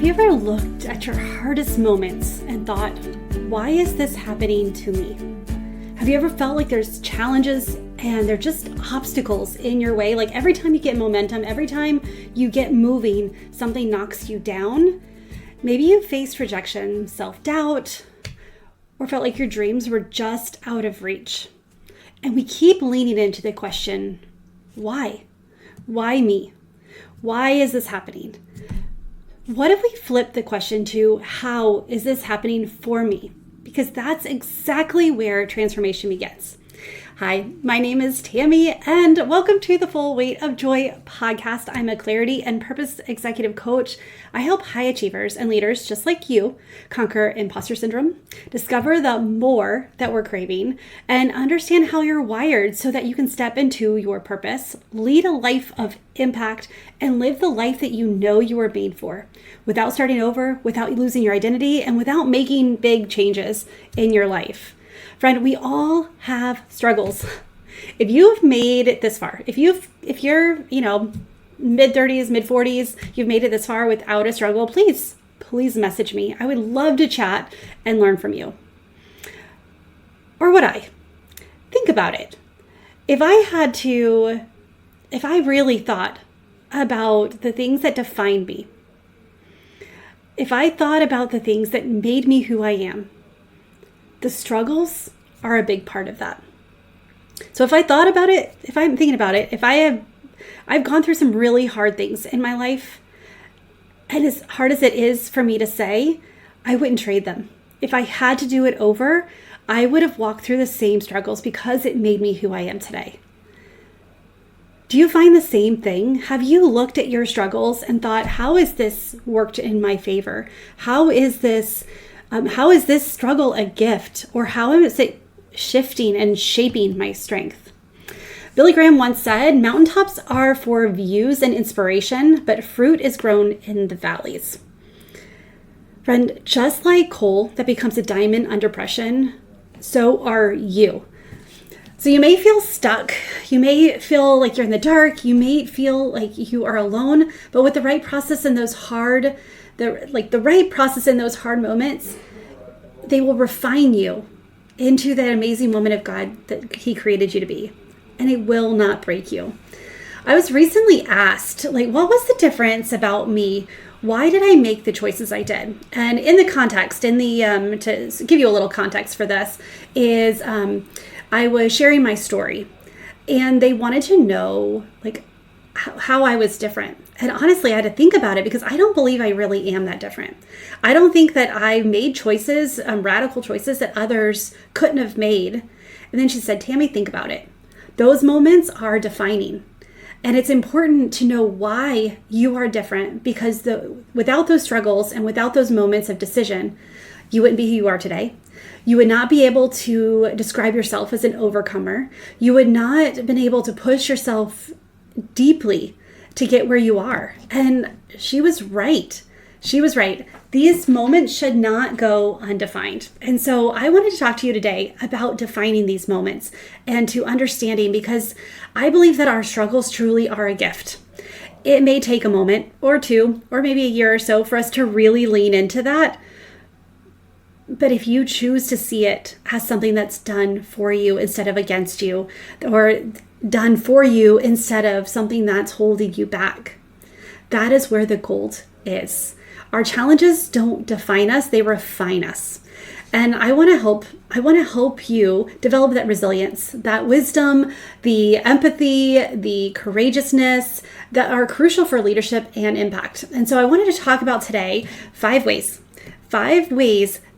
Have you ever looked at your hardest moments and thought, why is this happening to me? Have you ever felt like there's challenges and they're just obstacles in your way? Like every time you get momentum, every time you get moving, something knocks you down. Maybe you faced rejection, self-doubt, or felt like your dreams were just out of reach. And we keep leaning into the question, why? Why me? Why is this happening? What if we flip the question to, how is this happening for me? Because that's exactly where transformation begins. Hi, my name is Tami, and welcome to the Full Weight of Joy podcast. I'm a clarity and purpose executive coach. I help high achievers and leaders just like you conquer imposter syndrome, discover the more that we're craving, and understand how you're wired so that you can step into your purpose, lead a life of impact, and live the life that you know you were made for, without starting over, without losing your identity, and without making big changes in your life. Friend, we all have struggles. If you've made it this far, if you're, mid-30s, mid-40s, you've made it this far without a struggle, please message me. I would love to chat and learn from you. Or would I? Think about it. If I really thought about the things that define me, if I thought about the things that made me who I am, the struggles are a big part of that. So if I thought about it, if I'm thinking about it, I've gone through some really hard things in my life, and as hard as it is for me to say, I wouldn't trade them. If I had to do it over, I would have walked through the same struggles because it made me who I am today. Do you find the same thing? Have you looked at your struggles and thought, how has this worked in my favor? How is this struggle a gift? Or how is it shifting and shaping my strength? Billy Graham once said, mountaintops are for views and inspiration, but fruit is grown in the valleys. Friend, just like coal that becomes a diamond under pressure, so are you. So you may feel stuck. You may feel like you're in the dark. You may feel like you are alone, but with the right process in those hard moments, they will refine you into that amazing woman of God that He created you to be, and it will not break you. I was recently asked, what was the difference about me? Why did I make the choices I did? And in the context, to give you a little context for this, is I was sharing my story, and they wanted to know how I was different. And honestly, I had to think about it because I don't believe I really am that different. I don't think that I made choices, radical choices that others couldn't have made. And then she said, Tami, think about it. Those moments are defining. And it's important to know why you are different, because without those struggles and without those moments of decision, you wouldn't be who you are today. You would not be able to describe yourself as an overcomer. You would not have been able to push yourself deeply to get where you are. And she was right. She was right. These moments should not go undefined. And so I wanted to talk to you today about defining these moments and to understanding, because I believe that our struggles truly are a gift. It may take a moment or two, or maybe a year or so for us to really lean into that. But if you choose to see it as something that's done for you instead of against you, or done for you instead of something that's holding you back, that is where the gold is. Our challenges don't define us, they refine us. And I want to help you develop that resilience, that wisdom, the empathy, the courageousness that are crucial for leadership and impact. And so I wanted to talk about today 5 ways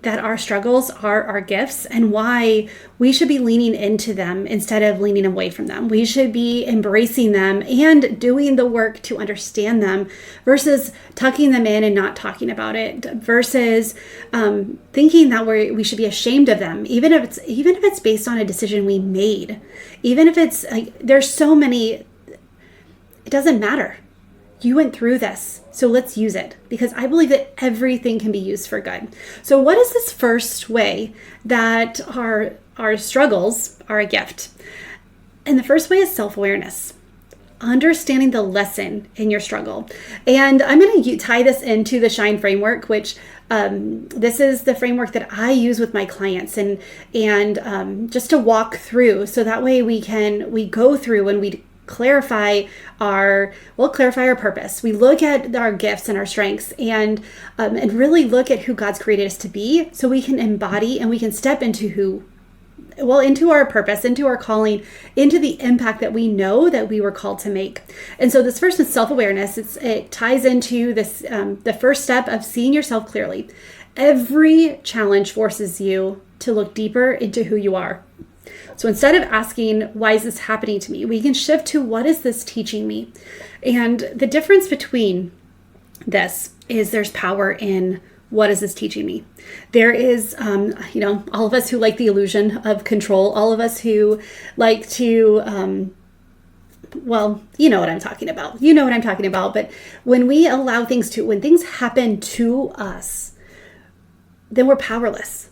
that our struggles are our gifts, and why we should be leaning into them instead of leaning away from them. We should be embracing them and doing the work to understand them versus tucking them in and not talking about it, versus thinking that we should be ashamed of them, even if it's based on a decision we made, even if it's there's so many, it doesn't matter. You went through this, so let's use it, because I believe that everything can be used for good. So what is this first way that our struggles are a gift? And the first way is self-awareness. understanding the lesson in your struggle. And I'm going to tie this into the SHINE framework, which this is the framework that I use with my clients, and just to walk through, so that way we go through and we clarify our purpose. We look at our gifts and our strengths, and really look at who God's created us to be, so we can embody and we can step into into our purpose, into our calling, into the impact that we know that we were called to make. And so this first is self-awareness. It ties into this, the first step of seeing yourself clearly. Every challenge forces you to look deeper into who you are. So instead of asking, why is this happening to me? We can shift to, what is this teaching me? And the difference between this is there's power in, what is this teaching me? There is, all of us who like the illusion of control, all of us who like to, you know what I'm talking about. You know what I'm talking about. But when we allow when things happen to us, then we're powerless.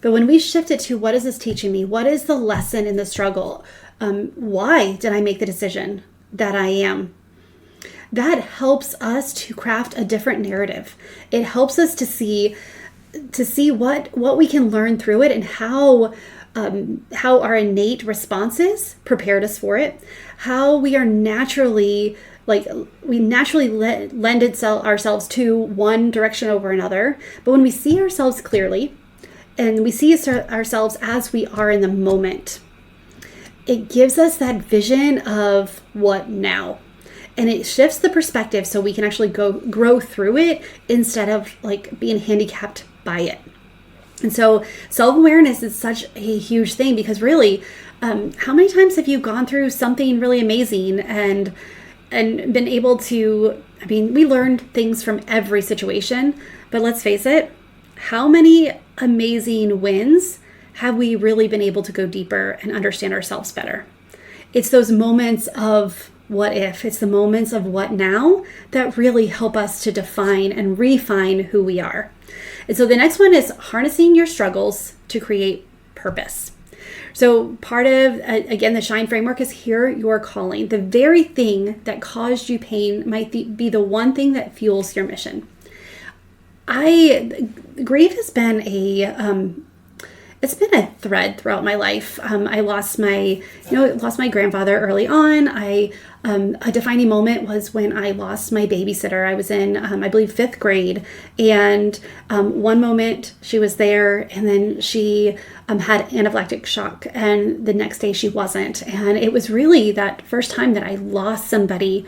But when we shift it to, what is this teaching me? What is the lesson in the struggle? Why did I make the decision that I am? That helps us to craft a different narrative. It helps us to see what we can learn through it, and how our innate responses prepared us for it, how we are naturally lend ourselves to one direction over another. But when we see ourselves clearly, and we see ourselves as we are in the moment, it gives us that vision of what now. And it shifts the perspective so we can actually grow through it, instead of being handicapped by it. And so self-awareness is such a huge thing, because really, how many times have you gone through something really amazing and been able to, we learned things from every situation, but let's face it, how many amazing wins have we really been able to go deeper and understand ourselves better? It's those moments of what if, it's the moments of what now that really help us to define and refine who we are. And so the next one is harnessing your struggles to create purpose. So part of, again, the SHINE framework is hear your calling. The very thing that caused you pain might be the one thing that fuels your mission. Grief has been it's been a thread throughout my life. I lost my grandfather early on. A defining moment was when I lost my babysitter. I was in, I believe, 5th grade. And one moment she was there, and then she had anaphylactic shock. And the next day she wasn't. And it was really that first time that I lost somebody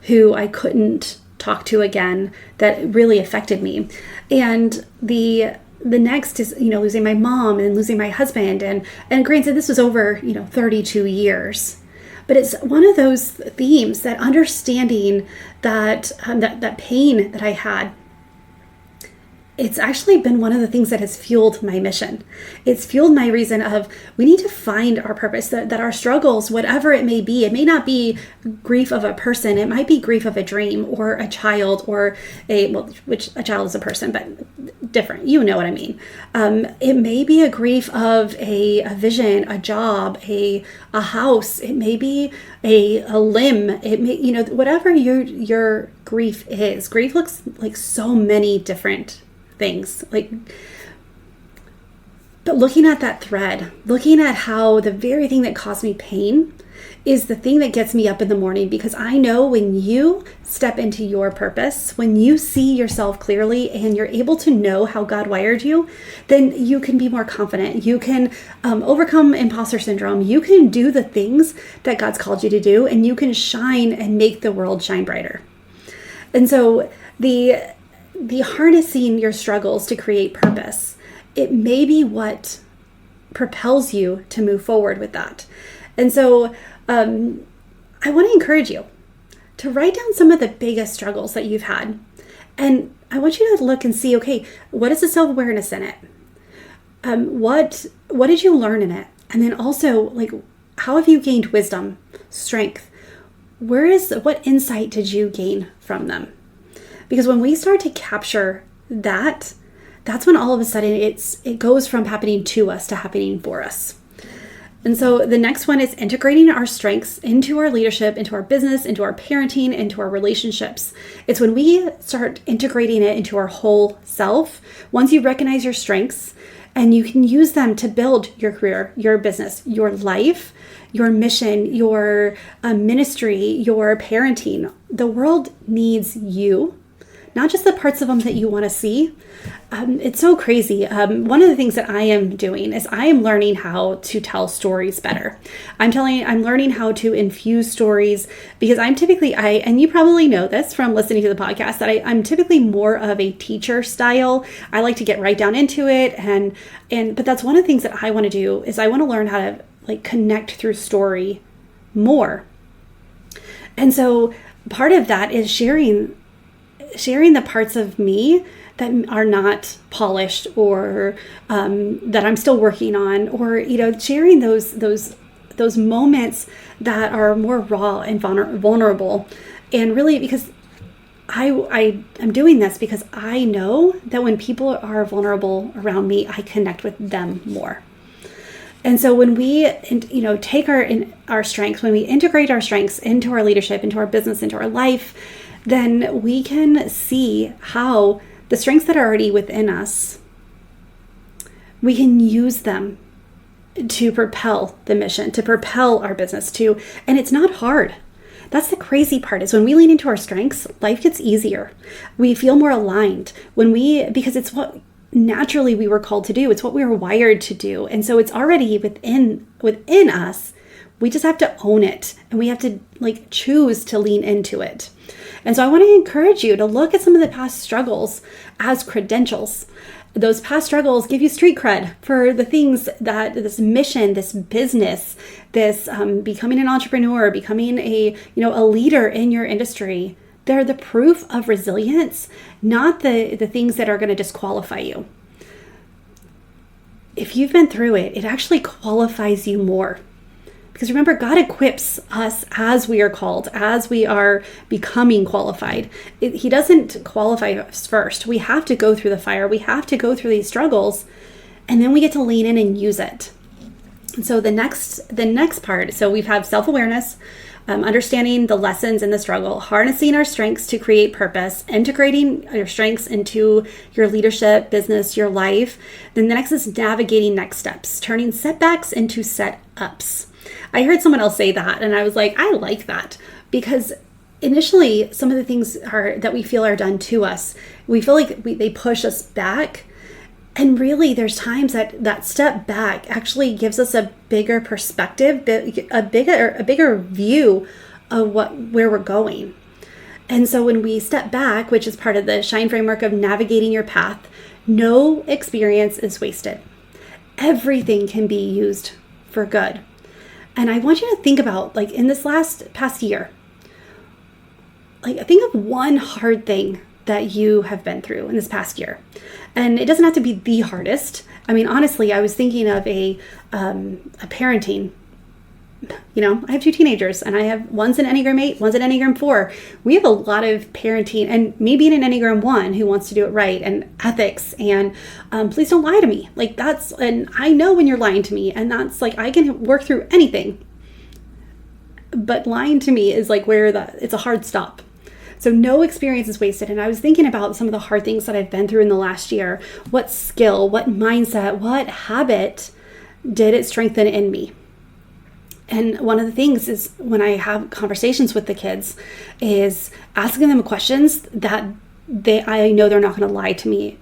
who I couldn't talk to again, that really affected me. And the next is, losing my mom and losing my husband. And granted, this was over, 32 years. But it's one of those themes, that understanding that that pain that I had, it's actually been one of the things that has fueled my mission. It's fueled my reason of, we need to find our purpose, that our struggles, whatever it may be, it may not be grief of a person, it might be grief of a dream or a child, or which a child is a person, but different, you know what I mean. It may be a grief of a vision, a job, a house, it may be a limb, it may, whatever your grief is. Grief looks like so many different things, but looking at that thread, looking at how the very thing that caused me pain is the thing that gets me up in the morning, because I know when you step into your purpose, when you see yourself clearly and you're able to know how God wired you, then you can be more confident. You can overcome imposter syndrome. You can do the things that God's called you to do, and you can shine and make the world shine brighter. And so the harnessing your struggles to create purpose, it may be what propels you to move forward with that. And so I want to encourage you to write down some of the biggest struggles that you've had. And I want you to look and see, okay, what is the self-awareness in it? What did you learn in it? And then also, how have you gained wisdom, strength? What insight did you gain from them? Because when we start to capture that, that's when all of a sudden it goes from happening to us to happening for us. And so the next one is integrating our strengths into our leadership, into our business, into our parenting, into our relationships. It's when we start integrating it into our whole self. Once you recognize your strengths and you can use them to build your career, your business, your life, your mission, your ministry, your parenting, the world needs you, not just the parts of them that you want to see. It's so crazy. One of the things that I am doing is I am learning how to tell stories better. I'm learning how to infuse stories because I'm typically, and you probably know this from listening to the podcast, that I'm typically more of a teacher style. I like to get right down into it. But that's one of the things that I want to do is I want to learn how to connect through story more. And so part of that is sharing the parts of me that are not polished or that I'm still working on, or sharing those moments that are more raw and vulnerable. And really, because I'm doing this because I know that when people are vulnerable around me, I connect with them more. And so when we, take our strengths, when we integrate our strengths into our leadership, into our business, into our life, then we can see how the strengths that are already within us, we can use them to propel the mission, to propel our business and it's not hard. That's the crazy part, is when we lean into our strengths, life gets easier. We feel more aligned because it's what naturally we were called to do. It's what we were wired to do. And so it's already within us. We just have to own it, and we have to choose to lean into it. And so I want to encourage you to look at some of the past struggles as credentials. Those past struggles give you street cred for the things that this mission, this business, this becoming an entrepreneur, becoming a leader in your industry. They're the proof of resilience, not the things that are going to disqualify you. If you've been through it, it actually qualifies you more. Because remember, God equips us as we are called, as we are becoming qualified. He doesn't qualify us first. We have to go through the fire. We have to go through these struggles, and then we get to lean in and use it. And so the next part, so we've had self-awareness, understanding the lessons in the struggle, harnessing our strengths to create purpose, integrating your strengths into your leadership, business, your life. Then the next is navigating next steps, turning setbacks into set-ups. I heard someone else say that, and I was like, I like that, because initially some of the things that we feel are done to us, we feel like they push us back. And really, there's times that step back actually gives us a bigger perspective, a bigger view of where we're going. And so when we step back, which is part of the SHINE framework of navigating your path, no experience is wasted. Everything can be used for good. And I want you to think about, in this past year, think of one hard thing that you have been through in this past year. And it doesn't have to be the hardest. I mean, honestly, I was thinking of a parenting. I have two teenagers, and I have one's an Enneagram 8, one's an Enneagram 4. We have a lot of parenting, and maybe an Enneagram 1 who wants to do it right, and ethics, and please don't lie to me. And I know when you're lying to me, and that's I can work through anything. But lying to me is where it's a hard stop. So no experience is wasted. And I was thinking about some of the hard things that I've been through in the last year. What skill, what mindset, what habit did it strengthen in me? And one of the things is when I have conversations with the kids is asking them questions that I know they're not going to lie to me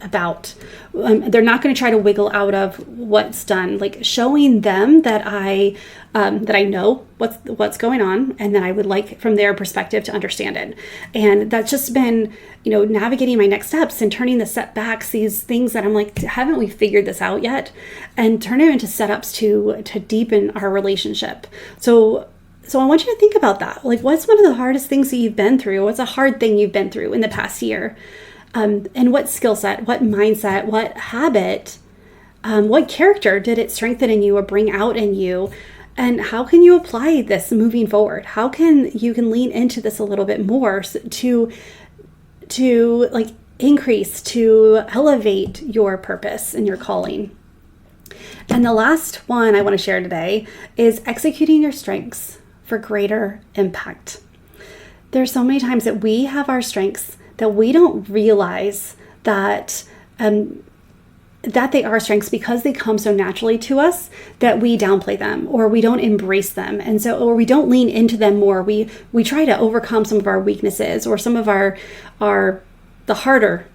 about. They're not going to try to wiggle out of what's done. Showing them that I know what's going on, and that I would like from their perspective to understand it. And that's just been navigating my next steps and turning the setbacks, these things that I'm haven't we figured this out yet, and turn it into setups to deepen our relationship. So I want you to think about that. What's one of the hardest things that you've been through? What's a hard thing you've been through in the past year? And what skill set, what mindset, what habit, what character did it strengthen in you or bring out in you? And how can you apply this moving forward? How can you lean into this a little bit more to increase, to elevate your purpose and your calling? And the last one I want to share today is executing your strengths for greater impact. There's so many times that we have our strengths that we don't realize that they are strengths because they come so naturally to us that we downplay them or we don't embrace them. And so, or we don't lean into them more. We try to overcome some of our weaknesses or some of the harder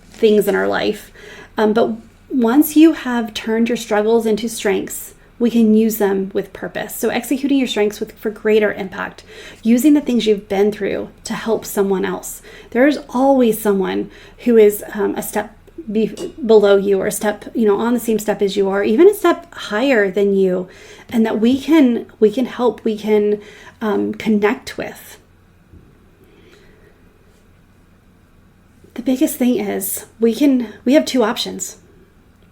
things in our life. But once you have turned your struggles into strengths, we can use them with purpose. So executing your strengths for greater impact, using the things you've been through to help someone else. There's always someone who is a step below you or a step, on the same step as you are, even a step higher than you, and that we can help, we can connect with. The biggest thing is we have two options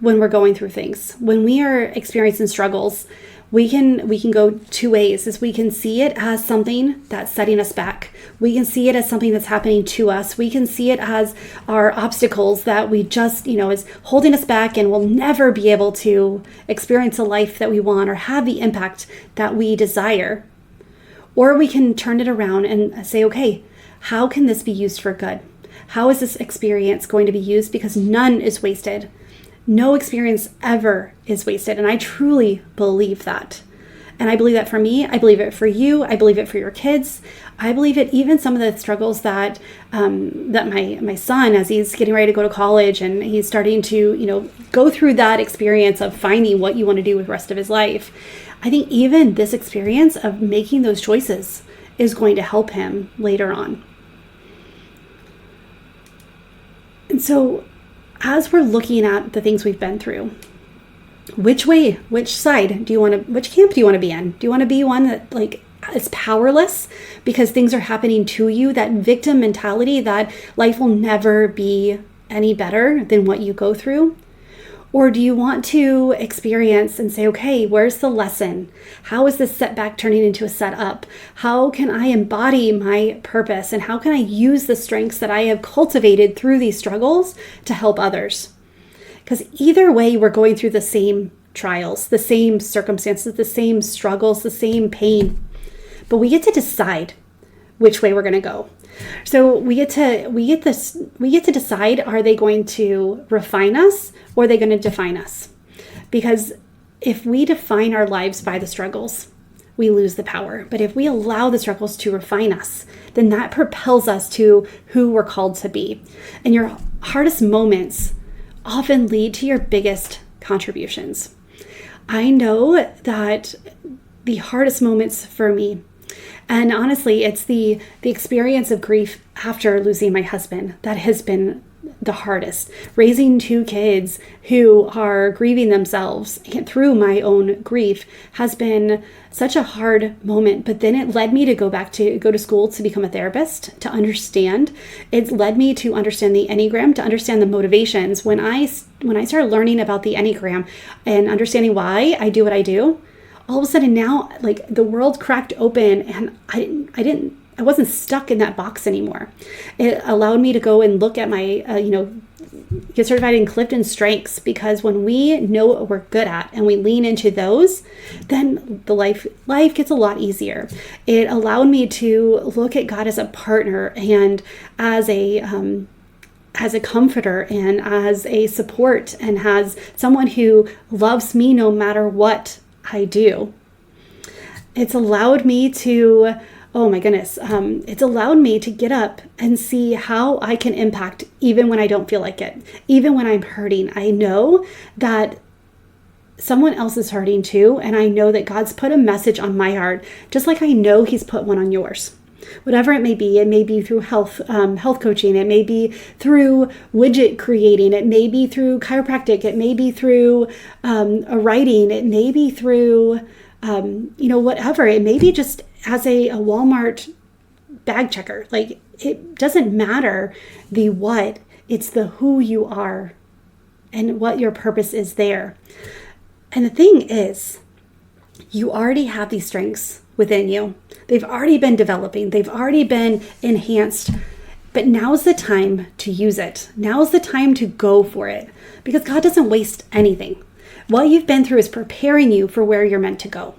when we're going through things. When we are experiencing struggles, we can go two ways. Is we can see it as something that's setting us back. We can see it as something that's happening to us. We can see it as our obstacles that we just, is holding us back and we'll never be able to experience a life that we want or have the impact that we desire. Or we can turn it around and say, okay, how can this be used for good? How is this experience going to be used? Because none is wasted. No experience ever is wasted. And I truly believe that. And I believe that for me. I believe it for you. I believe it for your kids. I believe it even some of the struggles that my son, as he's getting ready to go to college and he's starting to, go through that experience of finding what you want to do with the rest of his life. I think even this experience of making those choices is going to help him later on. And so as we're looking at the things we've been through, which camp do you want to be in? Do you want to be one that is powerless because things are happening to you, that victim mentality that life will never be any better than what you go through? Or do you want to experience and say, okay, where's the lesson? How is this setback turning into a setup? How can I embody my purpose? And how can I use the strengths that I have cultivated through these struggles to help others? Because either way, we're going through the same trials, the same circumstances, the same struggles, the same pain. But we get to decide which way we're going to go. So we get to decide, are they going to refine us or are they going to define us? Because if we define our lives by the struggles, we lose the power. But if we allow the struggles to refine us, then that propels us to who we're called to be. And your hardest moments often lead to your biggest contributions. I know that the hardest moments for me, and honestly, it's the experience of grief after losing my husband that has been the hardest. Raising two kids who are grieving themselves through my own grief has been such a hard moment. But then it led me to go to school to become a therapist, to understand. It led me to understand the Enneagram, to understand the motivations. When I started learning about the Enneagram and understanding why I do what I do, all of a sudden now, the world cracked open and I wasn't stuck in that box anymore. It allowed me to go and look at my, get certified in Clifton strengths, because when we know what we're good at and we lean into those, then the life gets a lot easier. It allowed me to look at God as a partner and as a comforter and as a support and as someone who loves me no matter what I do. It's allowed me to, it's allowed me to get up and see how I can impact even when I don't feel like it. Even when I'm hurting, I know that someone else is hurting too. And I know that God's put a message on my heart, just like I know He's put one on yours. Whatever it may be through health coaching, it may be through widget creating, it may be through chiropractic, it may be through a writing, it may be through, whatever. It may be just as a Walmart bag checker. It doesn't matter the what, it's the who you are and what your purpose is there. And the thing is, you already have these strengths within you. They've already been developing. They've already been enhanced. But now's the time to use it. Now's the time to go for it. Because God doesn't waste anything. What you've been through is preparing you for where you're meant to go.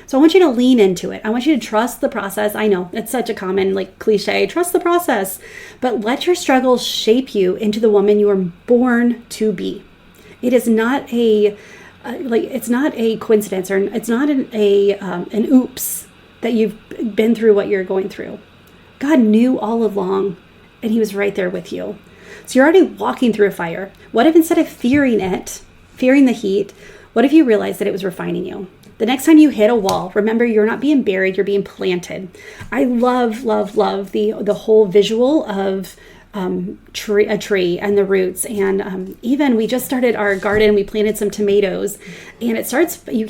So I want you to lean into it. I want you to trust the process. I know it's such a common cliche, trust the process, but let your struggles shape you into the woman you were born to be. It is not it's not a coincidence, or it's not an oops that you've been through what you're going through. God knew all along, and he was right there with you. So you're already walking through a fire. What if instead of fearing the heat, what if you realized that it was refining you? The next time you hit a wall, remember, you're not being buried, you're being planted. I love the whole visual of a tree and the roots. And even we just started our garden, we planted some tomatoes, and it starts, you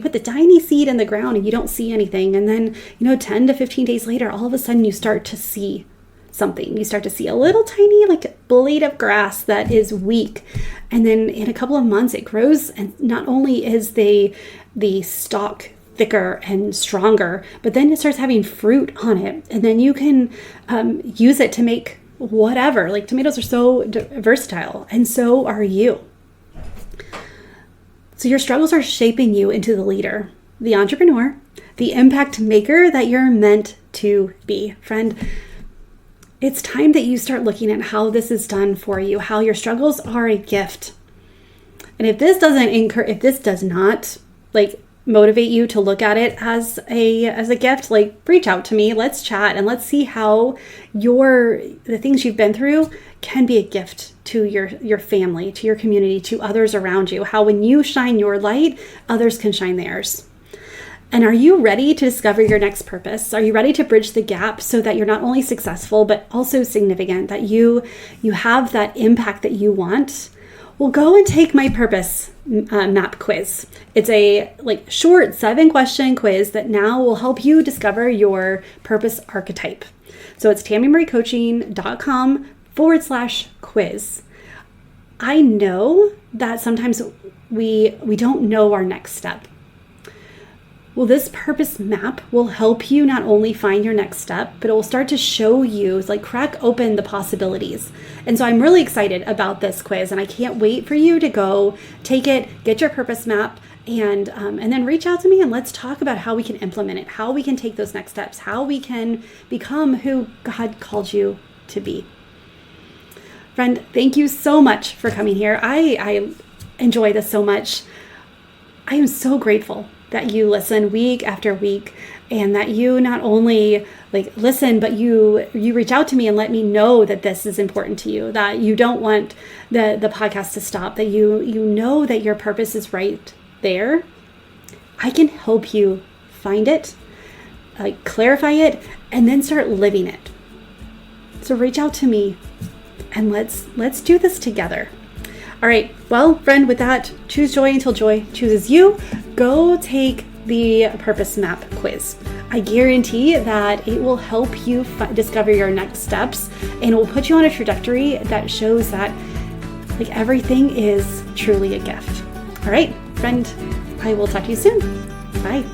put the tiny seed in the ground and you don't see anything. And then, 10 to 15 days later, all of a sudden you start to see something. You start to see a little tiny blade of grass that is weak. And then in a couple of months it grows, and not only is the stalk thicker and stronger, but then it starts having fruit on it. And then you can use it to make whatever. Tomatoes are so versatile, and so are you. So your struggles are shaping you into the leader, the entrepreneur, the impact maker that you're meant to be. Friend, it's time that you start looking at how this is done for you, how your struggles are a gift. And if this does not motivate you to look at it as a gift, reach out to me, let's chat, and let's see how the things you've been through can be a gift to your family, to your community, to others around you. How when you shine your light, others can shine theirs. And are you ready to discover your next purpose? Are you ready to bridge the gap so that you're not only successful, but also significant, that you have that impact that you want? Well, go and take my purpose map quiz. It's a short 7-question quiz that now will help you discover your purpose archetype. So it's TamiMurrayCoaching.com/quiz. I know that sometimes we don't know our next step. Well, this purpose map will help you not only find your next step, but it will start to show you, crack open the possibilities. And so I'm really excited about this quiz, and I can't wait for you to go take it, get your purpose map, and then reach out to me and let's talk about how we can implement it, how we can take those next steps, how we can become who God called you to be. Friend, thank you so much for coming here. I enjoy this so much. I am so grateful that you listen week after week, and that you not only listen, but you reach out to me and let me know that this is important to you, that you don't want the podcast to stop, that you know that your purpose is right there. I can help you find it, clarify it, and then start living it. So reach out to me and let's do this together. All right, well, friend, with that, choose joy until joy chooses you. Go take the purpose map quiz. I guarantee that it will help you discover your next steps, and it will put you on a trajectory that shows that everything is truly a gift. All right, friend, I will talk to you soon. Bye.